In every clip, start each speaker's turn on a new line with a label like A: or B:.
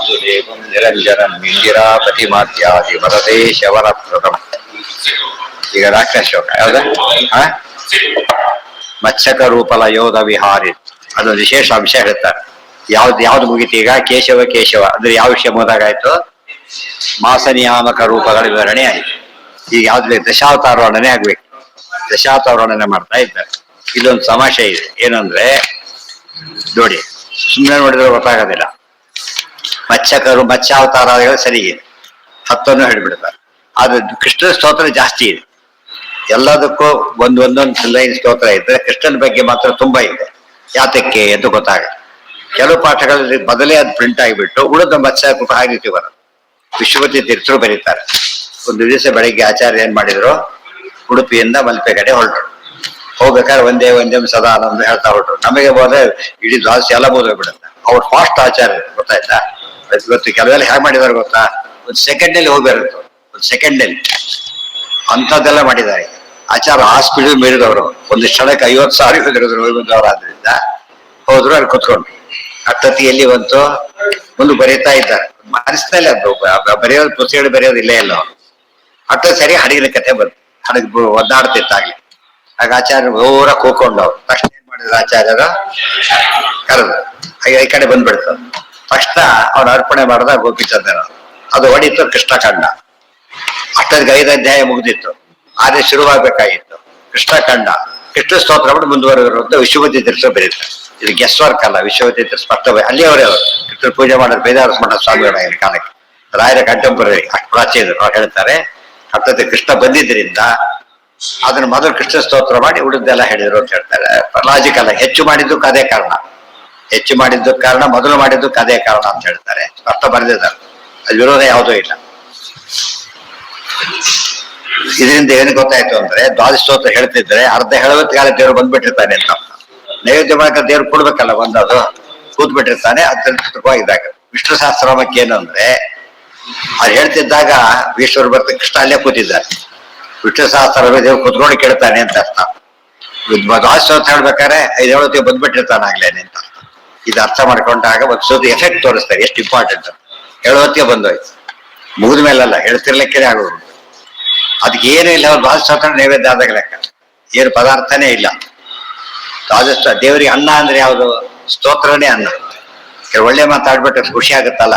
A: ವಾಸುದೇವಂ ನಿರಂಜನಂ ಇಂದಿರಾಪತಿ ಮಾತ್ಯಾದಿ ವರದೇ ಶವರಪ್ರದಂ. ಈಗ ನಾಲ್ಕನೇ ಶ್ಲೋಕ ಯಾವ್ದ? ಮತ್ಸ್ಯಕ ರೂಪಲ ಯೋಧ ವಿಹಾರಿ, ಅದೊಂದು ವಿಶೇಷ ಅಂಶ ಹೇಳ್ತಾರೆ. ಯಾವ್ದು ಮುಗಿತು ಈಗ? ಕೇಶವ ಕೇಶವ ಅಂದ್ರೆ ಯಾವ ವಿಷಯ ಮುಗಿದಾಗಾಯ್ತು? ಮಾಸ ನಿಯಾಮಕ ರೂಪಗಳ ವಿವರಣೆ ಆಯ್ತು. ಈಗ ಯಾವ್ದು ದಶಾವತಾರ ವರ್ಣನೆ ಆಗ್ಬೇಕು. ದಶಾವತಾರ ವರ್ಣನೆ ಮಾಡ್ತಾ ಇದ್ದಾರೆ. ಇಲ್ಲೊಂದು ಸಮಸ್ಯೆ ಇದೆ. ಏನಂದ್ರೆ ನೋಡಿ, ಸುಮ್ಮನೆ ನೋಡಿದ್ರೆ ಗೊತ್ತಾಗೋದಿಲ್ಲ. ಮತ್ಸ್ಯಾವತಾರ ಸರಿಗೆ 10 ಹೇಳ್ಬಿಡ್ತಾರೆ. ಆದ್ರೆ ಕೃಷ್ಣ ಸ್ತೋತ್ರ ಜಾಸ್ತಿ ಇದೆ. ಎಲ್ಲದಕ್ಕೂ ಒಂದೊಂದು ಲೈನ್ ಸ್ತೋತ್ರ ಇದ್ರೆ ಕೃಷ್ಣನ ಬಗ್ಗೆ ಮಾತ್ರ ತುಂಬಾ ಇದೆ. ಯಾತಕ್ಕೆ ಅಂತ ಗೊತ್ತಾಗ. ಕೆಲವು ಪಾಠಗಳಲ್ಲಿ ಮೊದಲೇ ಅದು ಪ್ರಿಂಟ್ ಆಗಿಬಿಟ್ಟು ಉಳಿದ ಮತ್ಸ್ಯ ಆ ರೀತಿ ಬರೋದು. ವಿಶ್ವಪತಿ ತೀರ್ಥರು ಬರೀತಾರೆ. ಒಂದು ದಿವಸ ಬೆಳಗ್ಗೆ ಆಚಾರ್ಯ ಏನ್ ಮಾಡಿದ್ರು, ಉಡುಪಿಯಿಂದ ಮಲ್ಪೆ ಕಡೆ ಹೊರಟರು. ಹೋಗ್ಬೇಕಾದ್ರೆ ಒಂದೇ ಸದಾನಂದ ಹೇಳ್ತಾ ಹೊರಟರು. ನಮಗೆ ಹೋದ್ರೆ ಇಡೀ ದ್ವಾಸಿ ಎಲ್ಲ ಬೋದೋಗ್ಬಿಡುತ್ತೆ. ಅವ್ರು ಫಾಸ್ಟ್ ಆಚಾರ್ಯ, ಗೊತ್ತಾಯ್ತಾ? ಇವತ್ತು ಕೆಲವೆಲ್ಲ ಹೇಗೆ ಮಾಡಿದಾರೆ ಗೊತ್ತಾ? ಒಂದು ಸೆಕೆಂಡ್ನಲ್ಲಿ ಹೋಗ್ಬರುತ್ತೆ. ಒಂದು ಸೆಕೆಂಡ್ನಲ್ಲಿ ಅಂಥದ್ದೆಲ್ಲ ಮಾಡಿದ್ದಾರೆ. ಆಚಾರ ಆ ಸ್ಪೀಡ್ ಮೀರಿದವರು. ಒಂದು ಕ್ಷಣಕ್ಕೆ 50,000 ಹೋಗಿದ್ದವ್ರು. ಆದ್ರಿಂದ ಹೋದ್ರು, ಅಲ್ಲಿ ಕುತ್ಕೊಂಡು ಅಟ್ಟತ್ತಿಯಲ್ಲಿ ಒಂದು ಬರೀತಾ ಇದ್ದಾರೆ. ಮನಸ್ಸಿನಲ್ಲಿ ಅದು ಬರೆಯೋದು, ಪುಸ್ತಕಗಳು ಬರೆಯೋದು ಇಲ್ಲೇ ಇಲ್ಲ. ಅಟ್ಟ ಸರಿ ಹಡಗಿನ ಕತೆ ಬಂತು. ಹಡಗು ಒದ್ದಾಡ್ತಿತ್ತಾಗ್ಲಿ. ಆಗ ಆಚಾರ್ಯ ಊರ ಕೂಕೊಂಡವ್ರು. ತಕ್ಷಣ ಏನ್ ಮಾಡಿದ್ರು ಆಚಾರ್ಯರು? ಕರೆದು ಈ ಕಡೆ ಬಂದ್ಬಿಡ್ತದ. ತಕ್ಷಣ ಅವ್ನು ಅರ್ಪಣೆ ಮಾಡಿದ ಗೋಪಿಚಂದ್ರ. ಅದು ಹೊಡಿತು, ಕೃಷ್ಣ ಕಂಡ. ಅಷ್ಟೊಂದು 5 ಅಧ್ಯಾಯ ಮುಗ್ದಿತ್ತು. ಆದ್ರೆ ಶುರುವಾಗಬೇಕಾಗಿತ್ತು. ಕೃಷ್ಣ ಕಂಡ, ಕೃಷ್ಣ ಸ್ತೋತ್ರ ಬಿಟ್ಟು ಮುಂದುವರೆದರು ಅಂತ ವಿಶ್ವಪತಿ ತೀರ್ಥ ಬರೀತಾರೆ. ಇದು ಗೆಸ್ ವರ್ಕ್ ಅಲ್ಲ. ವಿಶ್ವಪತಿ ತೀರ್ಥ ಸ್ಪಷ್ಟ ಅಲ್ಲಿ ಅವರೇ ಕೃಷ್ಣ ಪೂಜೆ ಮಾಡೋದು ಬೇದಾರಸ್ ಮಠ ಸ್ವಾಮಿಗಳ ಕಾಲಕ್ಕೆ ರಾಯರ ಕಂಟೆಂಪರರಿ ಅಷ್ಟು ಪ್ರಾಚೀನರು. ಅವ್ರು ಹೇಳ್ತಾರೆ, ಅರ್ಥಾತ್ ಕೃಷ್ಣ ಬಂದಿದ್ದರಿಂದ ಅದನ್ನ ಮೊದಲು ಕೃಷ್ಣ ಸ್ತೋತ್ರ ಮಾಡಿ ಉಳಿದೆಲ್ಲ ಹೇಳಿದ್ರು ಅಂತ ಹೇಳ್ತಾರೆ. ಲಾಜಿಕಲ್ ಆಗಿ ಹೆಚ್ಚು ಮಾಡಿದ್ದಕ್ಕೆ ಅದೇ ಕಾರಣ. ಹೆಚ್ಚು ಮಾಡಿದ್ದಕ್ಕೆ ಕಾರಣ, ಮೊದಲು ಮಾಡಿದ್ದಕ್ಕೆ ಅದೇ ಕಾರಣ ಅಂತ ಹೇಳ್ತಾರೆ. ಸ್ಪಷ್ಟ ಬರೆದಿದ್ದಾರೆ. ಅದು ವಿರೋಧ ಯಾವುದೂ ಇಲ್ಲ. ಇದರಿಂದ ಏನು ಗೊತ್ತಾಯ್ತು ಅಂದ್ರೆ, ದ್ವಾದಶ ಸ್ತೋತ್ರ ಹೇಳ್ತಿದ್ರೆ ಅರ್ಧ ಹೇಳುವತ್ತಿಗಾಲ ದೇವ್ರು ಬಂದ್ಬಿಟ್ಟಿರ್ತಾನೆ ಅಂತ. ನೈವೇದ್ಯ ಮಾಡಕ ದೇವ್ರು ಕೊಡ್ಬೇಕಲ್ಲ, ಅದು ಕೂತ್ ಬಿಟ್ಟಿರ್ತಾನೆ. ಅತ್ಯಂತವಾಗಿದ್ದಾಗ ವಿಷ್ಣು ಸಹಸ್ರನಾಮಕ್ಕೆ ಏನು ಅಂದ್ರೆ, ಅದು ಹೇಳ್ತಿದ್ದಾಗ ಈಶ್ವರ ಬರ್ತ ಕೃಷ್ಣ ಅಲ್ಲೇ ಕೂತಿದ್ದಾರೆ. ವಿಷ್ಣು ಸಹಸ್ರನಾಮ ದೇವ್ರು ಕೂತ್ಕೊಂಡು ಕೇಳ್ತಾನೆ ಅಂತ ಅರ್ಥ. ದ್ವಾದಶ ಸ್ತೋತ್ರ ಹೇಳ್ಬೇಕಾದ್ರೆ 5 ಹೇಳೋತ್ತಿಗೆ ಬಂದ್ಬಿಟ್ಟಿರ್ತಾನೆ ಆಗ್ಲೇನೆ ಅಂತ. ಇದು ಅರ್ಥ ಮಾಡ್ಕೊಂಡಾಗ ಒಂದು ಸೋದು ಎಫೆಕ್ಟ್ ತೋರಿಸ್ತಾರೆ ಎಷ್ಟು ಇಂಪಾರ್ಟೆಂಟ್. ಹೇಳೋತ್ತಿಗೆ ಬಂದೋಯ್ತು, ಮುಗಿದ ಮೇಲಲ್ಲ, ಹೇಳ್ತಿರ್ಲಿಕ್ಕೆ ಆಗೋದು. ಅದಕ್ಕೆ ಏನೂ ಇಲ್ಲ. ಅವ್ರು ದ್ವಾದಶ ಸ್ತೋತ್ರ ನೈವೇದ್ಯ ಆದಾಗ ಲೆಕ್ಕ. ಏನು ಪದಾರ್ಥನೇ ಇಲ್ಲ. ದ್ವಾದಶ ದೇವರಿಗೆ ಅನ್ನ ಅಂದ್ರೆ ಯಾವುದು? ಸ್ತೋತ್ರನೇ ಅನ್ನ. ಒಳ್ಳೆ ಮಾತಾಡ್ಬಿಟ್ಟು ಖುಷಿ ಆಗುತ್ತಲ್ಲ.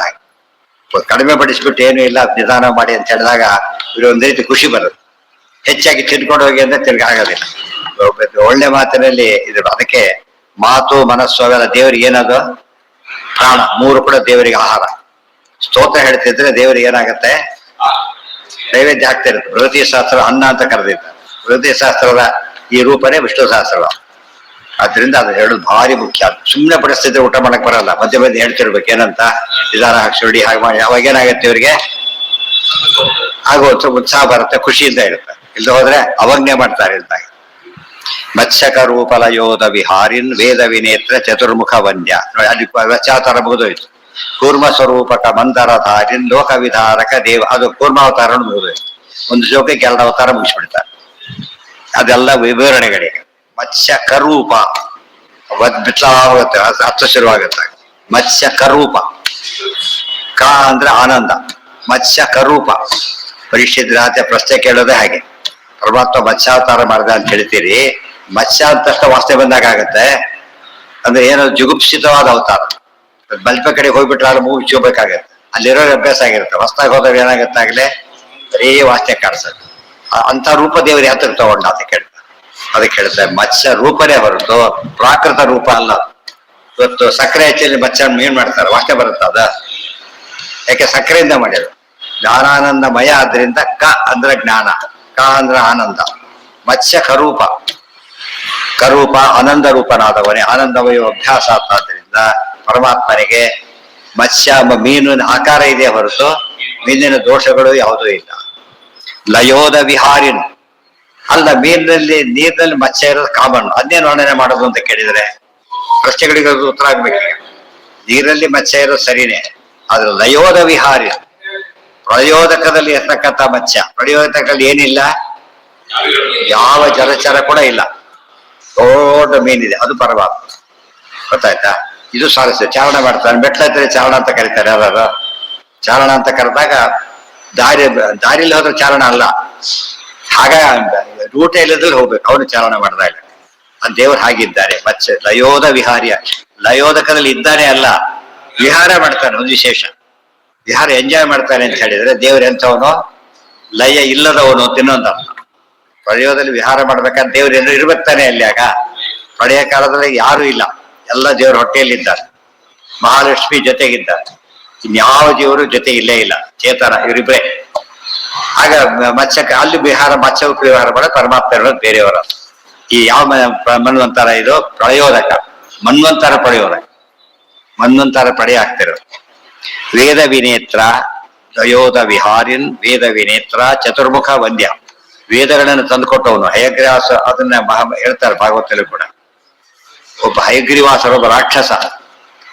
A: ಕಡಿಮೆ ಪಡಿಸ್ಬಿಟ್ಟು ಏನೂ ಇಲ್ಲ, ನಿಧಾನ ಮಾಡಿ ಅಂತ ಹೇಳಿದಾಗ ಇವ್ರು ಒಂದ್ ರೀತಿ ಖುಷಿ ಬರುತ್ತೆ. ಹೆಚ್ಚಾಗಿ ತಿನ್ಕೊಂಡು ಹೋಗಿ ಅಂದ್ರೆ ತಿರ್ಗಿ ಆಗೋದಿಲ್ಲ. ಒಳ್ಳೆ ಮಾತಿನಲ್ಲಿ ಇದು. ಅದಕ್ಕೆ ಮಾತು, ಮನಸ್ಸು ಅವೆಲ್ಲ ದೇವರಿಗೆ ಏನದು? ಪ್ರಾಣ. 3 ಕೂಡ ದೇವರಿಗೆ ಆಹಾರ. ಸ್ತೋತ್ರ ಹೇಳ್ತಿದ್ರೆ ದೇವರಿಗೆ ಏನಾಗತ್ತೆ? ನೈವೇದ್ಯ ಆಗ್ತಾ ಇರುತ್ತೆ. ಬೃಹತಿ ಶಾಸ್ತ್ರ ಅನ್ನ ಅಂತ ಕರೆದಿದ್ದಾರೆ. ಬೃಹತಿ ಶಾಸ್ತ್ರದ ಈ ರೂಪನೇ ವಿಷ್ಣು ಸಹಸ್ರ. ಆದ್ರಿಂದ ಅದು ಹೇಳೋದು ಭಾರಿ ಮುಖ್ಯ. ಸುಮ್ಮನೆ ಪರಿಸ್ಥಿತಿ ಊಟ ಮಾಡಕ್ ಬರಲ್ಲ. ಮಧ್ಯೆ ಮಧ್ಯೆ ಹೇಳ್ತಿರ್ಬೇಕು ಏನಂತ, ನಿಧಾನ ಹಾಕ್ಸಿ ಹಾಗೆ ಮಾಡಿ. ಅವಾಗ ಏನಾಗತ್ತೆ ಇವ್ರಿಗೆ? ಆಗ ಉತ್ಸಾಹ ಬರುತ್ತೆ, ಖುಷಿಯಿಂದ ಇರುತ್ತೆ. ಇಲ್ದ ಹೋದ್ರೆ ಅವಜ್ಞೆ ಮಾಡ್ತಾರೆ ಇದ್ದಾಗ. ಮತ್ಸ್ಯಕ ರೂಪಲ ಯೋಧ ವಿಹಾರಿನ್ ವೇದ ವಿನೇತ್ರ ಚತುರ್ಮುಖ ವಂದ್ಯ. ಅಲ್ಲಿ ವಚಾತರ ಮುಗಿದೋಯ್ತು. ಕೂರ್ಮ ಸ್ವರೂಪಕ ಮಂದರಧಾರಿನ್ ಲೋಕ ವಿಧಾರಕ ದೇವ. ಅದು ಕೂರ್ಮಾವತಾರ ಮುಗಿದೋಯ್ತು. ಒಂದು ಶ್ಲೋಕಕ್ಕೆ 2 ಅವತಾರ ಮುಗಿಸ್ಬಿಡ್ತಾರೆ. ಅದೆಲ್ಲ ವಿವರಣೆಗಳಿಗೆ. ಮತ್ಸ್ಯ ಕರೂಪ ಬಿಟ್ಲಾಗುತ್ತೆ, ಅರ್ಥ ಶುರುವಾಗುತ್ತೆ. ಮತ್ಸ್ಯ ಕರೂಪ. ಕ ಅಂದ್ರೆ ಆನಂದ. ಮತ್ಸ್ಯ ಕರೂಪ. ಪರೀಕ್ಷಿತ ಪ್ರಶ್ನೆ ಕೇಳೋದೇ ಹಾಗೆ. ಪರಮಾತ್ಮ ಮತ್ಸ್ಯಾವತಾರ ಮಾಡಿದ ಅಂತ ಹೇಳ್ತೀರಿ. ಮತ್ಸ್ಯ ಅಂತ ತಕ್ಷಣ ವಾಸನೆ ಬಂದಾಗ ಆಗತ್ತೆ. ಅಂದ್ರೆ ಏನೋ ಜುಗುಪ್ಸಿತವಾದ ಅವತಾರ. ಮಲ್ಪೆ ಕಡೆ ಹೋಗ್ಬಿಟ್ರೆ ಅಲ್ಲಿ ಮೂಗು ಚೂಬೇಕಾಗತ್ತೆ. ಅಲ್ಲಿರೋ ಅಭ್ಯಾಸ ಆಗಿರುತ್ತೆ. ಹೊಸದಾಗಿ ಹೋದಾಗ ಏನಾಗತ್ತೆ ಆಗ್ಲೇ ಬರೀ ವಾಸನೆ ಕಾಣಿಸುತ್ತೆ. ಅಂತ ರೂಪ ದೇವರು ಯಾತಕ್ಕೆ ತಗೊಂಡ ಅಂತ ಕೇಳ್ತಾರೆ. ಅದಕ್ಕೆ ಹೇಳ್ತಾರೆ ಮತ್ಸ್ಯ ರೂಪನೇ ಹೊರತು ಪ್ರಾಕೃತ ರೂಪ ಅಲ್ಲ. ಇವತ್ತು ಸಕ್ಕರೆ ಹೆಚ್ಚಲ್ಲಿ ಮತ್ಸ್ಯ ಏನ್ ಮಾಡ್ತಾರೆ? ವಾಸನೆ ಬರುತ್ತೆ ಅದ. ಯಾಕೆ? ಸಕ್ಕರೆಯಿಂದ ಮಾಡಿದ್ರು. ಜ್ಞಾನಾನಂದಮಯ. ಆದ್ರಿಂದ ಕ ಅಂದ್ರೆ ಜ್ಞಾನ, ಕ ಅಂದ್ರೆ ಆನಂದ. ಮತ್ಸ್ಯ ಕರೂಪ. ಕರೂಪ ಆನಂದ ರೂಪನಾದವನೇ. ಆನಂದಮಯ ಅಭ್ಯಾಸ ಆದ್ದರಿಂದ ಪರಮಾತ್ಮನಿಗೆ ಮತ್ಸ್ಯ ಮೀನಿನ ಆಕಾರ ಇದೆ ಹೊರತು ಮೀನಿನ ದೋಷಗಳು ಯಾವುದೂ ಇಲ್ಲ. ಲಯೋಧ ವಿಹಾರಿನ್ ಅಲ್ಲ. ನೀರಿನಲ್ಲಿ ಮತ್ಸ್ಯ ಇರೋದು ಕಾಮನ್. ಅದೇನು ವರ್ಣನೆ ಮಾಡೋದು ಅಂತ ಕೇಳಿದ್ರೆ ಪ್ರಶ್ನೆಗಳಿಗೆ ಉತ್ತರ ಆಗ್ಬೇಕು. ನೀರಲ್ಲಿ ಮತ್ಸ್ಯ ಇರೋದು ಸರಿನೇ, ಆದ್ರೆ ಲಯೋಧ ವಿಹಾರಿ ಪ್ರಯೋದಕದಲ್ಲಿ ಇರ್ತಕ್ಕಂಥ ಮತ್ಸ್ಯ. ಪ್ರಯೋದಕದಲ್ಲಿ ಏನಿಲ್ಲ, ಯಾವ ಜಲಚರ ಕೂಡ ಇಲ್ಲ. ದೊಡ್ಡ ಮೀನಿದೆ, ಅದು ಪರಮಾತ್ಮ. ಗೊತ್ತಾಯ್ತಾ? ಇದು ಸಾರಸ್ಯ. ಚಾರಣ ಮಾಡ್ತಾನೆ, ಮೆಟ್ಲ ಚಾರಣ ಅಂತ ಕರೀತಾರೆ ಯಾರು. ಚಾರಣ ಅಂತ ಕರೆದಾಗ ದಾರಿಯಲ್ಲಿ ಹೋದ್ರೆ ಚಾರಣ ಅಲ್ಲ, ಹಾಗ ರೂಟ ಇಲ್ಲದಲ್ಲಿ ಹೋಗ್ಬೇಕು, ಅವನು ಚಾರಣ ಮಾಡಿದಾಗ. ಆ ದೇವರು ಹಾಗಿದ್ದಾರೆ. ಮತ್ಸ್ಯ ಲಯೋದ ವಿಹಾರ್ಯ, ಲಯೋದಕದಲ್ಲಿ ಇದ್ದಾನೆ ಅಲ್ಲ, ವಿಹಾರ ಮಾಡ್ತಾನೆ. ಒಂದು ವಿಶೇಷ, ವಿಹಾರ ಎಂಜಾಯ್ ಮಾಡ್ತಾನೆ ಅಂತ ಹೇಳಿದ್ರೆ ದೇವ್ರ ಎಂಥವನು, ಲಯ ಇಲ್ಲದವನು ಅಂತ ಇನ್ನೊಂದು ಅರ್ಥ. ಪ್ರಳಯದಲ್ಲಿ ವಿಹಾರ ಮಾಡ್ಬೇಕಂತ ದೇವ್ರು ಏನು ಇರ್ಬೇಕಾನೆ ಅಲ್ಲಿ. ಆಗ ಪ್ರಳಯ ಕಾಲದಲ್ಲಿ ಯಾರು ಇಲ್ಲ, ಎಲ್ಲ ದೇವ್ರ ಹೊಟ್ಟೆಯಲ್ಲಿದ್ದಾರೆ. ಮಹಾಲಕ್ಷ್ಮಿ ಜೊತೆಗಿದ್ದಾರೆ, ಇನ್ಯಾವ ದೇವರು ಜೊತೆ ಇಲ್ಲೇ ಇಲ್ಲ, ಚೇತನ ಇವರಿಬ್ರೆ. ಆಗ ಮತ್ಸ್ಯಕ್ಕೆ ಅಲ್ಲಿ ವಿಹಾರ, ಮತ್ಸ್ಯಕ್ಕೆ ವಿಹಾರ ಮಾಡ ಪರಮಾತ್ಮ ಇರೋದು ಬೇರೆಯವರ. ಈ ಯಾವ ಮನ್ವಂತರ ಇದು ಪ್ರಳಯೋದಕ, ಮನ್ವಂತರ ಪ್ರಳಯೋದಕ, ಮನ್ವಂತರ ಪ್ರಳಯ ಆಗ್ತಿರೋದು. ವೇದ ವಿನೇತ್ರ ದಯೋದ ವಿಹಾರಿನ್ ವೇದ ವಿನೇತ್ರ ಚತುರ್ಮುಖ ವಂದ್ಯ. ವೇದಗಳನ್ನು ತಂದುಕೊಟ್ಟವನು ಹಯಗ್ರೀವಾಸ. ಅದನ್ನ ಹೇಳ್ತಾರೆ ಭಾಗವತಲ್ಲೂ ಕೂಡ. ಒಬ್ಬ ಹಯಗ್ರೀವಾಸರ ಒಬ್ಬ ರಾಕ್ಷಸ,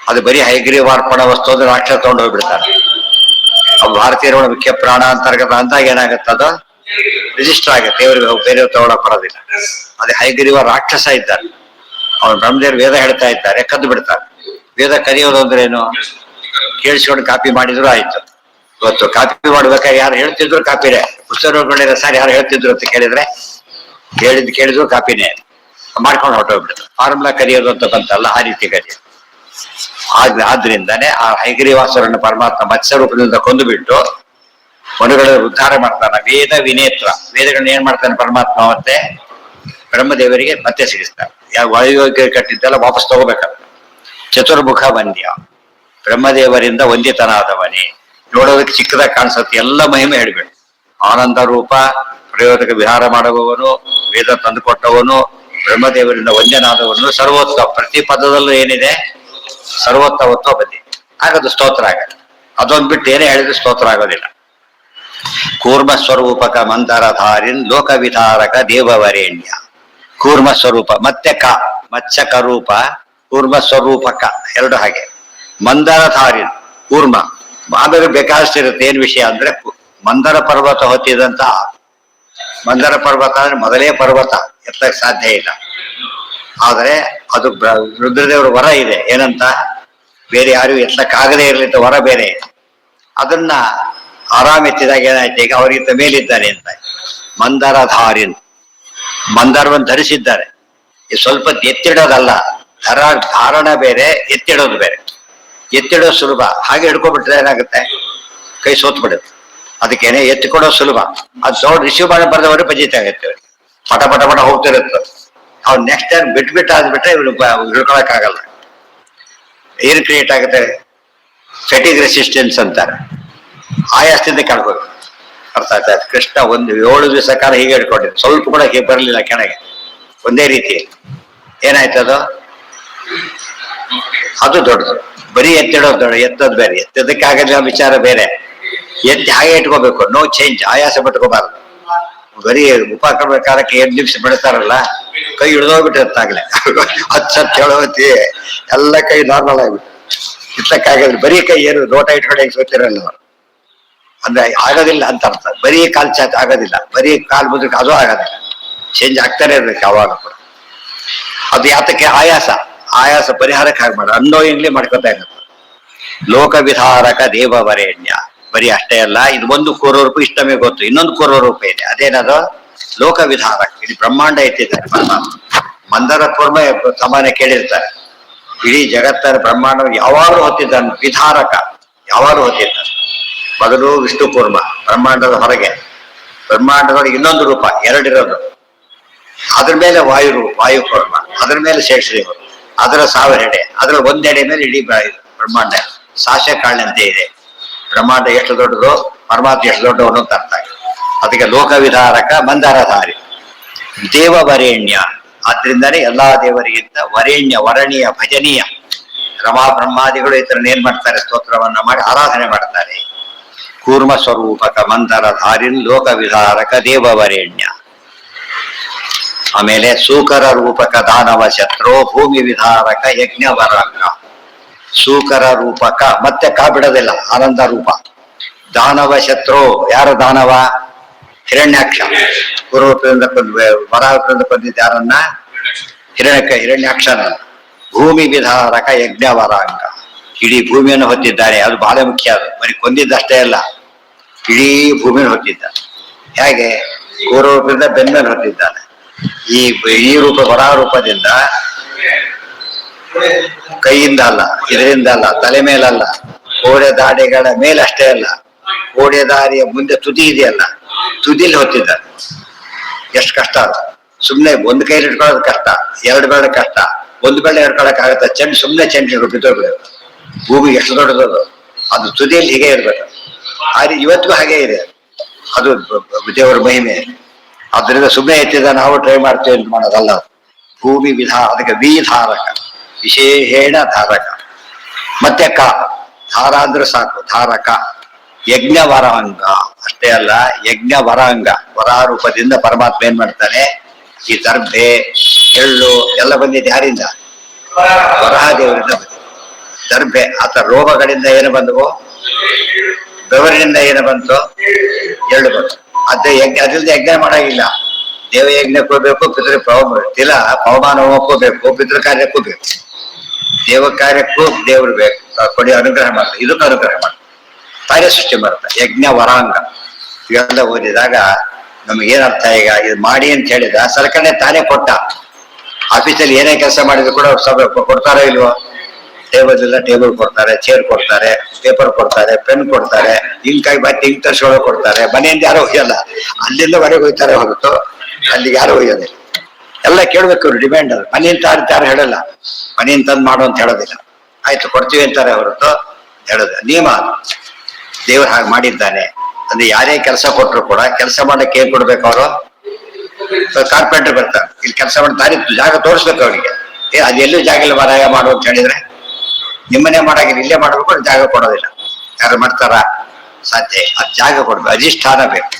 A: ಅದು ಬರೀ ಹಯಗ್ರೀವಾರ್ಪಣ ವಸ್ತು ಅಂದ್ರೆ ರಾಕ್ಷಸ ತಗೊಂಡು ಹೋಗ್ಬಿಡ್ತಾರೆ. ಅವು ಭಾರತೀಯರ ಮುಖ್ಯ ಪ್ರಾಣ ಅಂತರ್ಗತ ಅಂದಾಗ ಏನಾಗುತ್ತೆ, ಅದು ರಿಜಿಸ್ಟರ್ ಆಗುತ್ತೆ, ದೇವರಿಗೆ ಬೇರೆಯವ್ರು ತಗೊಳಕ್ ಬರೋದಿಲ್ಲ. ಅದೇ ಹಯಗ್ರೀವ ರಾಕ್ಷಸ ಇದ್ದಾರೆ, ಅವ್ರು ಬ್ರಹ್ಮದೇವರು ವೇದ ಹೇಳ್ತಾ ಇದ್ದಾರೆ, ಕದ್ದು ಬಿಡ್ತಾರೆ. ವೇದ ಕಲಿಯೋದು ಅಂದ್ರೆ ಏನು, ಕೇಳಿಸ್ಕೊಂಡು ಕಾಪಿ ಮಾಡಿದ್ರು ಆಯ್ತು. ಇವತ್ತು ಕಾಪಿ ಮಾಡ್ಬೇಕಾದ್ರೆ ಯಾರು ಹೇಳ್ತಿದ್ರು ಕಾಪಿನೇ. ಪುಸ್ತಕ ನೋಡ್ಕೊಂಡಿದ್ರೆ ಸರ್ ಯಾರು ಹೇಳ್ತಿದ್ರು ಅಂತ ಕೇಳಿದ್ರೆ ಕೇಳಿದ್ರು ಕಾಪಿನೇ ಮಾಡ್ಕೊಂಡು ಹೊರಟೋಗ್ಬಿಡ್ತಾರೆ. ಫಾರ್ಮುಲಾ ಕಲಿಯೋದು ಅಂತ ಬಂತಲ್ಲ, ಆ ರೀತಿ ಕಲಿಯೋದು. ಆದ್ರಿಂದಾನೆ ಆ ಹಯಗ್ರೀವಾಸುರನ್ನು ಪರಮಾತ್ಮ ಮತ್ಸ್ಯ ರೂಪದಿಂದ ಕೊಂದು ಬಿಟ್ಟು ಮನುಗಳ ಉದ್ಧಾರ ಮಾಡ್ತಾನೆ. ವೇದ ವಿನೇತ್ರ, ವೇದಗಳನ್ನ ಏನ್ ಮಾಡ್ತಾನೆ ಪರಮಾತ್ಮ, ಮತ್ತೆ ಬ್ರಹ್ಮದೇವರಿಗೆ ಮತ್ತೆ ಸಿಗಿಸ್ತಾನೆ. ಯಾವ ವಾಯುಯೋಗ್ಯ ಕಟ್ಟಿದ್ದೆಲ್ಲ ವಾಪಸ್ ತಗೋಬೇಕಲ್ಲ. ಚತುರ್ಮುಖ ವಂದ್ಯ, ಬ್ರಹ್ಮದೇವರಿಂದ ವಂದ್ಯತನಾದವನೇ. ನೋಡೋದಕ್ಕೆ ಚಿಕ್ಕದಾಗಿ ಕಾಣಿಸುತ್ತೆ, ಎಲ್ಲ ಮಹಿಮೆ ಹೇಳ್ಬೇಡಿ. ಆನಂದ ರೂಪ, ಪ್ರಯೋಜಕ ವಿಹಾರ ಮಾಡುವವನು, ವೇದ ತಂದುಕೊಟ್ಟವನು, ಬ್ರಹ್ಮದೇವರಿಂದ ವಂದ್ಯನಾದವನು, ಸರ್ವೋತ್ತಮ. ಪ್ರತಿ ಪದದಲ್ಲೂ ಏನಿದೆ, ಸರ್ವೋತ್ತಮತ್ವ ಬಂದಿದೆ. ಆಗದು ಸ್ತೋತ್ರ ಆಗಲ್ಲ. ಅದೊಂದು ಬಿಟ್ಟು ಏನೇ ಹೇಳಿದ್ರೆ ಸ್ತೋತ್ರ ಆಗೋದಿಲ್ಲ. ಕೂರ್ಮ ಸ್ವರೂಪಕ ಮಂದರಧಾರಿನ್ ಲೋಕ ವಿಧಾರಕ ದೇವವರೇಣ್ಯ. ಕೂರ್ಮ ಸ್ವರೂಪ ಮತ್ತೆ ಮತ್ಸ್ಯ ಕರೂಪ, ಕೂರ್ಮ ಸ್ವರೂಪಕ ಎರಡು ಹಾಗೆ. ಮಂದರಧಾರಿನ್ ಕೂರ್ಮ, ಆಮೇಲೆ ಬೇಕಾದಷ್ಟಿರುತ್ತೆ. ಏನ್ ವಿಷಯ ಅಂದ್ರೆ, ಮಂದರ ಪರ್ವತ ಹೊತ್ತಿದಂತ, ಮಂದರ ಪರ್ವತ ಅಂದ್ರೆ ಮೊದಲೇ ಪರ್ವತ, ಎತ್ತಕ್ಕೆ ಸಾಧ್ಯ ಇಲ್ಲ. ಆದ್ರೆ ಅದು ರುದ್ರದೇವರ ವರ ಇದೆ, ಏನಂತ, ಬೇರೆ ಯಾರು ಎತ್ತಕ್ಕಾಗದೇ ಇರಲಿಲ್ಲ ವರ ಬೇರೆ. ಅದನ್ನ ಆರಾಮ್ ಎತ್ತಿದಾಗ ಏನಾಯ್ತು, ಈಗ ಅವರಿಗಿಂತ ಮೇಲಿದ್ದಾನೆ ಅಂತ. ಮಂದರಧಾರಿನ್, ಮಂದರವನ್ನು ಧರಿಸಿದ್ದಾರೆ. ಇದು ಸ್ವಲ್ಪ ಎತ್ತಿಡೋದಲ್ಲ, ಧಾರಣ ಬೇರೆ, ಎತ್ತಿಡೋದು ಬೇರೆ. ಎತ್ತಿಡೋದು ಸುಲಭ, ಹಾಗೆ ಹಿಡ್ಕೊಬಿಟ್ರೆ ಏನಾಗುತ್ತೆ, ಕೈ ಸೋತ್ ಬಿಡುತ್ತೆ. ಅದಕ್ಕೇನೆ ಎತ್ತಿಕೊಡೋದು ಸುಲಭ. ಅದು ದೊಡ್ಡ ರಿಸೀವ್ ಮಾಡಿ ಬರೆದವರು ಪಜಿತ ಆಗುತ್ತೆ, ಪಟ ಪಟ ಪಟ ಹೋಗ್ತಿರುತ್ತೆ. ಅವ್ರು ನೆಕ್ಸ್ಟ್ ಟೈಮ್ ಬಿಟ್ಬಿಟ್ಟು ಆದ್ಬಿಟ್ರೆ ಇವ್ರು ಹಿಡ್ಕೊಳಕ್ ಆಗಲ್ಲ. ಏನ್ ಕ್ರಿಯೇಟ್ ಆಗುತ್ತೆ, ಫೆಟಿಗ್ ರೆಸಿಸ್ಟೆನ್ಸ್ ಅಂತಾರೆ. ಆಯಾಸದಿಂದ ಕೆಳಗೋದು. ಅರ್ಥ ಆಯ್ತಾ? ಕೃಷ್ಣ ಒಂದು 7 ದಿವಸ ಕಾಲ ಹೀಗೆ ಹಿಡ್ಕೊಂಡಿದ್ರು, ಸ್ವಲ್ಪ ಕೂಡ ಹೀಗೆ ಬರಲಿಲ್ಲ ಕೆಳಗೆ, ಒಂದೇ ರೀತಿ. ಏನಾಯ್ತು ಅದು? ಅದು ದೊಡ್ಡದು. ಬರೀ ಎತ್ತಿಡೋದು ದೊಡ್ಡ, ಎತ್ತೋದು ಬೇರೆ. ಎತ್ತೋದಕ್ಕಾಗಲ್ಲ ವಿಚಾರ ಬೇರೆ. ಎತ್ತಿ ಹಾಗೆ ಇಟ್ಕೋಬೇಕು, ನೋ ಚೇಂಜ್. ಆಯಾಸ ಬಿಟ್ಕೋಬಾರ್ದು. ಬರೀ ಉಪಕ್ರಮ ಕಾಲಕ್ಕೆ 8 ನಿಮಿಷ ಬಿಡ್ತಾರಲ್ಲ, ಕೈ ಹಿಡಿದೋಗ್ಬಿಟ್ಟಿರುತ್ತಾಗ್ಲೆ 10 ಸತ್ ಹೇಳೋತಿ ಎಲ್ಲ ಕೈ ನಾರ್ಮಲ್ ಆಗ್ಬಿಟ್ಟು ಇಟ್ಲಕ್ಕಾಗಲ್ಲ. ಬರೀ ಕೈ ಏನು ನೋಟ ಇಟ್ಕೊಂಡು ಸೋತಿರಲ್ಲ ಅವರು, ಅಂದ್ರೆ ಆಗೋದಿಲ್ಲ ಅಂತ ಅರ್ಥ. ಬರೀ ಕಾಲ್ ಚಾಚ್ ಆಗೋದಿಲ್ಲ, ಬರೀ ಕಾಲ್ ಮುದ್ರಕ್ಕೆ ಅದು ಆಗೋದಿಲ್ಲ. ಚೇಂಜ್ ಆಗ್ತಾನೆ ಇರ್ಬೇಕು ಯಾವಾಗ ಕೂಡ. ಅದು ಯಾತಕ್ಕೆ? ಆಯಾಸ ಪರಿಹಾರಕ್ಕೆ ಹಾಗೆ ಮಾಡ, ಅನ್ನೋಯಿಂಗ್ಲಿ ಮಾಡ್ಕೊತಾ ಇರುತ್ತೆ. ಲೋಕ ವಿಧಾರಕ ದೇವವರೇಣ್ಯ. ಬರೀ ಅಷ್ಟೇ ಅಲ್ಲ, ಇದು 1 ಕೋಟಿ ರೂಪಾಯಿ ಇಷ್ಟಮೇ ಗೊತ್ತು, ಇನ್ನೊಂದು 1 ಕೋಟಿ ರೂಪಾಯಿ ಇದೆ. ಅದೇನದು? ಲೋಕ ವಿಧಾರಕ. ಇದು ಬ್ರಹ್ಮಾಂಡ ಎತ್ತಿದ್ದಾರೆ ಪರಮಾತ್ಮ. ಮಂದರ ಕೂರ್ಮ ಸಾಮಾನ್ಯ ಕೇಳಿರ್ತಾರೆ. ಇಡೀ ಜಗತ್ತರ ಬ್ರಹ್ಮಾಂಡ ಯಾವಾಗಲೂ ಹೊತ್ತಿದ್ದಾನೆ. ವಿಧಾರಕ ಯಾವಾಗಲೂ ಹೊತ್ತಿದ್ದಾನೆ. ಮೊದಲು ವಿಷ್ಣು ಕೂರ್ಮ, ಬ್ರಹ್ಮಾಂಡದ ಹೊರಗೆ. ಬ್ರಹ್ಮಾಂಡದೊಳಗೆ ಇನ್ನೊಂದು ರೂಪ, 2 ಇರೋದು. ಅದ್ರ ಮೇಲೆ ವಾಯು ಕೂರ್ಮ, ಅದ್ರ ಮೇಲೆ ಶೇಷದೇವರು, ಅದರ 1000 ಎಡೆ, ಅದರ 1 ಎಡೆ ಮೇಲೆ ಇಡೀ ಬ್ರಹ್ಮಾಂಡ ಸಾಶ ಕಾಳಿನಂತೆ ಇದೆ. ಬ್ರಹ್ಮಾಂಡ ಎಷ್ಟು ದೊಡ್ಡದು, ಪರಮಾತ್ಮ ಎಷ್ಟು ದೊಡ್ಡವನು ಅಂತ ಅರ್ಥ ಆಗಿದೆ. ಅದಕ್ಕೆ ಲೋಕ ವಿಧಾರಕ ಮಂದರಧಾರಿ ದೇವವರೇಣ್ಯ. ಆದ್ರಿಂದಾನೇ ಎಲ್ಲಾ ದೇವರಿಗಿಂತ ವರೇಣ್ಯ, ವರಣೀಯ, ಭಜನೀಯ. ರಮಾ ಬ್ರಹ್ಮಾದಿಗಳು ಇತರನ್ನ ಏನ್ ಮಾಡ್ತಾರೆ, ಸ್ತೋತ್ರವನ್ನ ಮಾಡಿ ಆರಾಧನೆ ಮಾಡ್ತಾರೆ. ಕೂರ್ಮ ಸ್ವರೂಪಕ ಮಂದರಧಾರಿನ್ ಲೋಕ ವಿಧಾರಕ ದೇವವರೇಣ್ಯ. ಆಮೇಲೆ ಸೂಕರ ರೂಪಕ ದಾನವ ಶತ್ರು ಭೂಮಿ ವಿಧಾರಕ ಯಜ್ಞವರಾಂಗ. ಸೂಕರ ರೂಪಕ ಮತ್ತೆ ಬಿಡೋದಿಲ್ಲ, ಆನಂದ ರೂಪ. ದಾನವ ಶತ್ರು, ಯಾರು ದಾನವ? ಹಿರಣ್ಯಾಕ್ಷ. ಪೂರ್ವದಿಂದ ವರಾಹದಿಂದ ಬಂದಿದ್ದ ಯಾರನ್ನ? ಹಿರಣ್ಯಾಕ್ಷನ. ಭೂಮಿ ವಿಧಾರಕ ಯಜ್ಞವರಾಂಗ. ಇಡೀ ಭೂಮಿಯನ್ನು ಹೊತ್ತಿದ್ದಾನೆ, ಅದು ಬಹಳ ಮುಖ್ಯ. ಅದು ಬರೀ ಕೊಂದಿದ್ದಷ್ಟೇ ಅಲ್ಲ, ಇಡೀ ಭೂಮಿಯನ್ನು ಹೊತ್ತಿದ್ದ. ಹೇಗೆ? ಕೂರೂಪದಿಂದ ಬೆನ್ಮೇಲೆ ಹೊತ್ತಿದ್ದಾನೆ. ಈ ರೂಪ ವರಾಹ ರೂಪದಿಂದ ಕೈಯಿಂದ ಅಲ್ಲ, ಇದರಿಂದ ಅಲ್ಲ, ತಲೆ ಮೇಲಲ್ಲ, ಕೋಡೆ ದಾಡಿಗಳ ಮೇಲಷ್ಟೇ ಅಲ್ಲ, ಕೋಡೆ ದಾರಿಯ ಮುಂದೆ ತುದಿ ಇದೆಯಲ್ಲ, ತುದಿಲಿ ಹೊತ್ತಿದ್ದ. ಎಷ್ಟು ಕಷ್ಟ ಅದು! ಸುಮ್ನೆ ಒಂದು ಕೈಲಿ ಇಟ್ಕೊಳ್ಳೋದು ಕಷ್ಟ, ಎರಡು ಬೇಡ ಕಷ್ಟ, ಒಂದು ಬೇಳೆ ಹಿಡ್ಕೊಳಕ್ ಆಗತ್ತ? ಚೆಂಡು ಸುಮ್ನೆ ಚೆಂಡು ಬಿದ್ದೋಗ್ಬಿಡೋದು. ಭೂಮಿ ಎಷ್ಟು ದೊಡ್ಡದದು, ಅದು ತುದಿಯಲ್ಲಿ ಹೀಗೆ ಇರ್ಬೇಕು. ಆದ್ರೆ ಇವತ್ತಿಗೂ ಹಾಗೆ ಇದೆ. ಅದು ದೇವರ ಮಹಿಮೆ. ಅದರಿಂದ ಸುಮ್ಮನೆ ಎತ್ತಿದ ನಾವು ಟ್ರೈ ಮಾಡ್ತೇವೆ ಅಂತ ಮಾಡೋದಲ್ಲ. ಭೂಮಿ ಅದಕ್ಕೆ ವಿಧಾರಕ, ವಿಶೇಷೇಣ ಧಾರಕ. ಮತ್ತೆ ಧಾರ ಅಂದ್ರೆ ಸಾಕು, ಧಾರಕ. ಯಜ್ಞ ವರಾಂಗ ಅಷ್ಟೇ ಅಲ್ಲ, ಯಜ್ಞ ವರಾಂಗ. ವರಾಹ ರೂಪದಿಂದ ಪರಮಾತ್ಮ ಏನ್ ಮಾಡ್ತಾನೆ? ಈ ದರ್ಭೆ, ಎಳ್ಳು ಎಲ್ಲ ಬಂದಿದ್ದು ಯಾರಿಂದ? ವರಾಹ ದೇವರಿಂದ ಬಂದಿದೆ. ದರ್ಭೆ ಆತ ರೋಗಗಳಿಂದ ಏನು ಬಂದವು? ಬೆವರಿನಿಂದ ಏನು ಬಂತು? ಎಳ್ಳು ಬಂತು. ಅದರಿಂದ ಯಜ್ಞ ಮಾಡಾಗಿಲ್ಲ. ದೇವ ಯಜ್ಞಕ್ಕೆ ಹೋಗ್ಬೇಕು, ಪವಮಾನ ಹೋಗಕ್ಕೂ ಬೇಕು, ಪಿತೃ ಕಾರ್ಯಕ್ಕೂ ಬೇಕು. ದೇವ ಕಾರ್ಯಕ್ಕೂ ದೇವರು ಬೇಕು, ಕೊಡಿ ಅನುಗ್ರಹ ಮಾಡ್ತಾರೆ, ಇದಕ್ಕೂ ಅನುಗ್ರಹ ಮಾಡ್ತಾರೆ, ಕಾರ್ಯ ಸೃಷ್ಟಿ ಮಾಡ್ತಾರೆ. ಯಜ್ಞ ವರಾಂಗ ಇವೆಲ್ಲ ಓದಿದಾಗ ನಮಗೇನರ್ಥ? ಈಗ ಇದು ಮಾಡಿ ಅಂತ ಹೇಳಿದ ಸರ್ಕಾರನೇ ತಾನೇ ಕೊಟ್ಟ. ಆಫೀಸಲ್ಲಿ ಏನೇ ಕೆಲಸ ಮಾಡಿದ್ರು ಕೂಡ ಕೊಡ್ತಾರೋ ಇಲ್ವೋ? ಟೇಬಲ್ ಇಲ್ಲ, ಟೇಬಲ್ ಕೊಡ್ತಾರೆ, ಚೇರ್ ಕೊಡ್ತಾರೆ, ಪೇಪರ್ ಕೊಡ್ತಾರೆ, ಪೆನ್ ಕೊಡ್ತಾರೆ, ಇಂಕಾಗಿ ಮತ್ತೆ ಇಂಕ್ ತರ್ಸ್ಕೊಳ್ಳೋ ಕೊಡ್ತಾರೆ. ಮನೆಯಿಂದ ಯಾರು ಒಯ್ಯಲ್ಲ, ಅಲ್ಲಿಂದ ಹೊರಗೆ ಹೋಗ್ತಾರೆ ಹೊರತು ಅಲ್ಲಿಗೆ ಯಾರು ಒಯ್ಯೋದಿಲ್ಲ. ಎಲ್ಲ ಕೇಳ್ಬೇಕು, ಅವ್ರು ಡಿಮ್ಯಾಂಡ್. ಅದು ಮನೆಯಿಂದ ಯಾರು ಹೇಳಲ್ಲ, ಮನೆಯಿಂದ ತಂದು ಮಾಡು ಅಂತ ಹೇಳೋದಿಲ್ಲ. ಆಯ್ತು ಕೊಡ್ತೀವಿ ಅಂತಾರೆ ಹೊರತು ಹೇಳೋದಿಲ್ಲ. ನಿಯಮ ದೇವರು ಹಾಗೆ ಮಾಡಿದ್ದಾನೆ. ಅಂದ್ರೆ ಯಾರೇ ಕೆಲಸ ಕೊಟ್ಟರು ಕೂಡ ಕೆಲಸ ಮಾಡಕ್ಕೆ ಏನ್ ಕೊಡ್ಬೇಕು? ಅವರು ಕಾರ್ಪೆಂಟರ್ ಬರ್ತಾರೆ, ಇಲ್ಲಿ ಕೆಲಸ ಮಾಡಿ ದಾರಿ ಜಾಗ ತೋರಿಸ್ಬೇಕು ಅವರಿಗೆ. ಅದೆಲ್ಲೂ ಜಾಗ ಇಲ್ಲ ಮಾರಾಯ ಮಾಡು ಅಂತ ಹೇಳಿದ್ರೆ, ನಿಮ್ಮನೆ ಮಾಡಾಗಿಲ್ಲ, ಇಲ್ಲೇ ಮಾಡ್ಬೇಕು, ಜಾಗ ಕೊಡೋದಿಲ್ಲ. ಯಾರು ಮಾಡ್ತಾರ? ಸಾಧ್ಯ. ಅದು ಜಾಗ ಕೊಡ್ಬೇಕು, ಅಧಿಷ್ಠಾನ ಬೇಕು.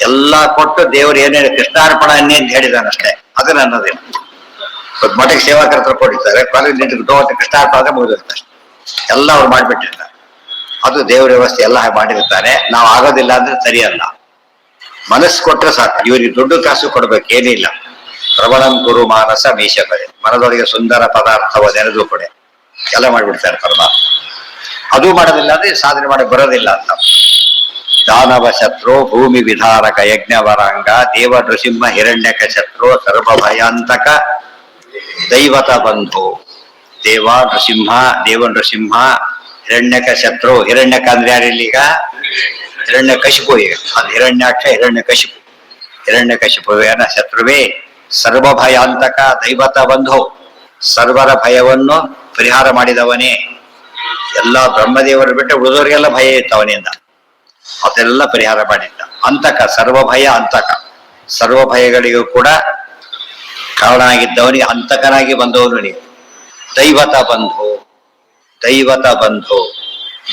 A: ಎಲ್ಲ ಕೊಟ್ಟು ದೇವರು ಏನೇನು ಕೃಷ್ಣಾರ್ಪಣ ಅನ್ನೇ ಅಂತ ಹೇಳಿದಾನಷ್ಟೇ, ಅದನ್ನ ಅನ್ನೋದಿಲ್ಲ. ಮಠಕ್ಕೆ ಸೇವಾಕರ್ತರು ಕೊಟ್ಟಿರ್ತಾರೆ, ಕಾಲೇಜ್ ಕೃಷ್ಣಾರ್ಪಣ ಅಂದ್ರೆ ಮುಗಿದಿರ್ತಾರೆ. ಎಲ್ಲ ಅವ್ರು ಮಾಡ್ಬಿಟ್ಟಿರ್ತಾರೆ. ಅದು ದೇವರ ವ್ಯವಸ್ಥೆ ಎಲ್ಲ ಮಾಡಿರ್ತಾನೆ. ನಾವು ಆಗೋದಿಲ್ಲ ಅಂದ್ರೆ ಸರಿಯಲ್ಲ. ಮನಸ್ಸು ಕೊಟ್ರೆ ಸಾಕು. ಇವರಿಗೆ ದುಡ್ಡು ಕಾಸು ಕೊಡ್ಬೇಕು, ಏನಿಲ್ಲ. ಪ್ರಬಲಂ ಕುರು ಮಾನಸ ಮೀಶ ಕಡೆ, ಮನದೊಳಗೆ ಸುಂದರ ಪದಾರ್ಥವ ನೆನೆದು ಕೊಡೆ, ಎಲ್ಲ ಮಾಡ್ಬಿಡ್ತಾರೆ ಪರಮಾತ್ಮ. ಅದು ಮಾಡೋದಿಲ್ಲ ಅಂದ್ರೆ ಸಾಧನೆ ಮಾಡಿ ಬರೋದಿಲ್ಲ ಅಂತ. ದಾನವ ಶತ್ರು ಭೂಮಿ ವಿಧಾರಕ ಯಜ್ಞ ವರಾಂಗ ದೇವ ನೃಸಿಂಹ ಹಿರಣ್ಯಕ ಶತ್ರು ಸರ್ವ ಭಯಾಂತಕ ದೈವತ ಬಂಧು. ದೇವ ನೃಸಿಂಹ ಹಿರಣ್ಯಕ ಶತ್ರು. ಹಿರಣ್ಯಕ ಅಂದ್ರೆ ಯಾರಿಲ್ಲ? ಈಗ ಹಿರಣ್ಯ ಕಶಿಪು. ಈಗ ಅದು ಹಿರಣ್ಯಾಕ್ಷ, ಹಿರಣ್ಯ ಕಶಿಪುವಿನ ಶತ್ರುವೇ. ಸರ್ವ ಭಯಾಂತಕ ದೈವತ ಬಂಧು, ಸರ್ವರ ಭಯವನ್ನು ಪರಿಹಾರ ಮಾಡಿದವನೇ. ಎಲ್ಲ ಬ್ರಹ್ಮದೇವರು ಬಿಟ್ಟು ಉಳಿದವರಿಗೆಲ್ಲ ಭಯ ಇತ್ತು ಅವನಿಂದ, ಅದೆಲ್ಲ ಪರಿಹಾರ ಮಾಡಿದ್ದ. ಅಂತಕ, ಸರ್ವ ಭಯ ಅಂತಕ, ಸರ್ವ ಭಯಗಳಿಗೂ ಕೂಡ ಕಾರಣ ಆಗಿದ್ದವನಿಗೆ ಅಂತಕನಾಗಿ ಬಂದವನು ನೀವು. ದೈವತ ಬಂಧು,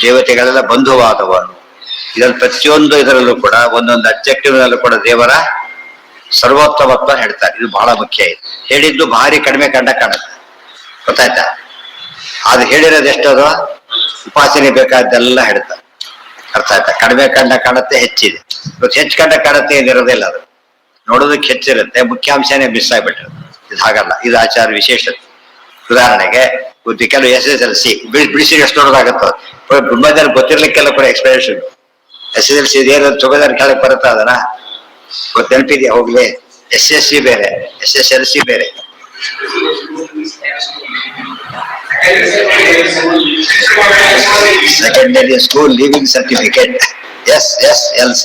A: ದೇವತೆಗಳೆಲ್ಲ ಬಂಧುವಾದವನು. ಇದರಲ್ಲಿ ಪ್ರತಿಯೊಂದು ಇದರಲ್ಲೂ ಕೂಡ ಒಂದೊಂದು ಅಬ್ಜೆಕ್ಟಿವ್ ನಲ್ಲೂ ಕೂಡ ದೇವರ ಸರ್ವೋತ್ತಮತ್ವ ಹೇಳ್ತಾರೆ. ಇದು ಬಹಳ ಮುಖ್ಯ. ಇದು ಹೇಳಿದ್ದು ಭಾರಿ ಕಡಿಮೆ ಕಾಣುತ್ತೆ, ಗೊತ್ತಾಯ್ತಾ? ಅದು ಹೇಳಿರೋದು ಎಷ್ಟದು? ಉಪಾಸನೆ ಬೇಕಾದ್ದೆಲ್ಲ ಹೇಳ್ತಾರೆ, ಅರ್ಥ ಆಯ್ತಾ? ಕಡಿಮೆ ಕಾಣುತ್ತೆ, ಹೆಚ್ಚಿದೆ. ಇವತ್ತು ಹೆಚ್ಚು ಕಾಣುತ್ತೆ, ಏನಿರೋದಿಲ್ಲ. ಅದು ನೋಡೋದಕ್ಕೆ ಹೆಚ್ಚಿರುತ್ತೆ, ಮುಖ್ಯಾಂಶನೇ ಮಿಸ್ ಆಗ್ಬಿಟ್ಟಿರುತ್ತೆ. ಇದು ಹಾಗಲ್ಲ, ಇದು ಆಚಾರ ವಿಶೇಷತೆ. ಉದಾಹರಣೆಗೆ ಕೆಲವು SSLC ಬಿಡಿಸಿ ಎಷ್ಟು ದೊಡ್ಡದಾಗುತ್ತೋ, ಬ್ರಹ್ಮದಲ್ಲಿ ಗೊತ್ತಿರ್ಲಿಕ್ಕೆಲ್ಲ ಕೂಡ ಎಕ್ಸ್ಪೀರಿಯನ್ಸ್. SSLC ಇದೇನು ಸುಬೇದಾರ ಕೆಳಗೆ ಬರುತ್ತಾ? ಅದನ್ನ ನೆನಪಿದೆಯಾ? ಹೋಗ್ಲಿ, SSC ಬೇರೆ, SSLC ಬೇರೆ. Secondary school leaving certificate, SSLC.